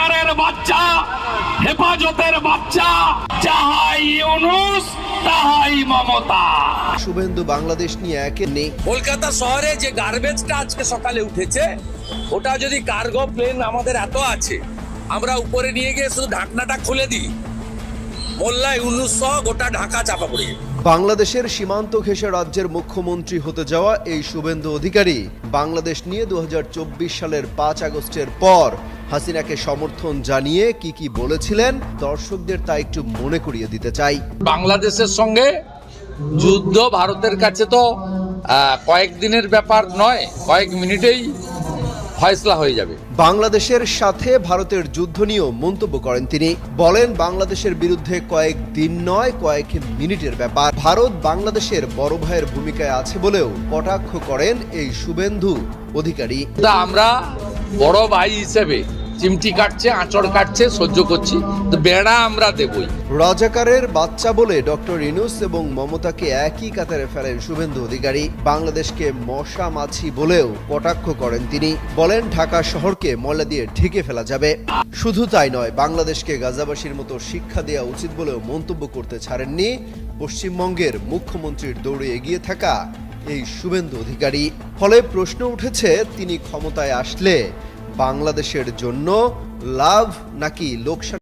রাজাকারের বাচ্চা, হেফাজতের বাচ্চা, যাহাই ইউনূস তাহাই মমতা। শুভেন্দু বাংলাদেশ নিয়ে একে নেই। কলকাতা শহরে যে গার্বেজটা আজকে সকালে উঠেছে, ওটা যদি কার্গো প্লেন আমাদের এত আছে, আমরা উপরে নিয়ে গিয়ে শুধু ঢাকনাটা খুলে দিই, মোল্লা ইউনূস সহ গোটা ঢাকা চাপা পড়ে যাবে। বাংলাদেশের সীমান্ত ঘেঁষে রাজ্যের মুখ্যমন্ত্রী হতে যাওয়া এই শুভেন্দু অধিকারী বাংলাদেশ নিয়ে 2024 সালের 5 আগস্টের পর হাসিনাকে সমর্থন জানিয়ে কি বলেছিলেন দর্শকদের তা একটু মনে করিয়ে দিতে চাই। বাংলাদেশের সঙ্গে যুদ্ধ ভারতের কাছে তো কয়েকদিনের ব্যাপার নয়, কয়েক মিনিটেই ফয়সলা হয়ে যাবে। বাংলাদেশের সাথে ভারতের যুদ্ধ নিয়েও মন্তব্য করেন তিনি। বলেন বাংলাদেশের বিরুদ্ধে কয়েক দিন নয়, কয়েক মিনিটের ব্যাপার। ভারত বাংলাদেশের বড় ভাইয়ের ভূমিকায় আছে বলেও কটাক্ষ করেন এই শুভেন্দু অধিকারী। আমরা বড় ভাই হিসেবে চিমটি কাটছে, আঁচড় কাটছে, সহ্য করছি, তো বেড়া আমরা দেবই। রাজাকারের বাচ্চা বলে ডক্টর ইউনূস এবং মমতাকে একই কাতারে ফেলেন শুভেন্দু অধিকারী। বাংলাদেশকে মশা মাছি বলেও কটাক্ষ করেন তিনি। বলেন ঢাকা শহরকে ময়লা দিয়ে ঢেকে ফেলা যাবে। শুধু তাই নয়, বাংলাদেশকে গাজাবাসীর মতো শিক্ষা দেওয়া উচিত বলেও মন্তব্য করতে ছাড়েননি পশ্চিমবঙ্গের মুখ্যমন্ত্রীর দৌড়ে এগিয়ে থাকা এই শুভেন্দু অধিকারী। ফলে প্রশ্ন উঠেছে, তিনি ক্ষমতায় আসলে বাংলাদেশের জন্য লাভ নাকি লোকসান?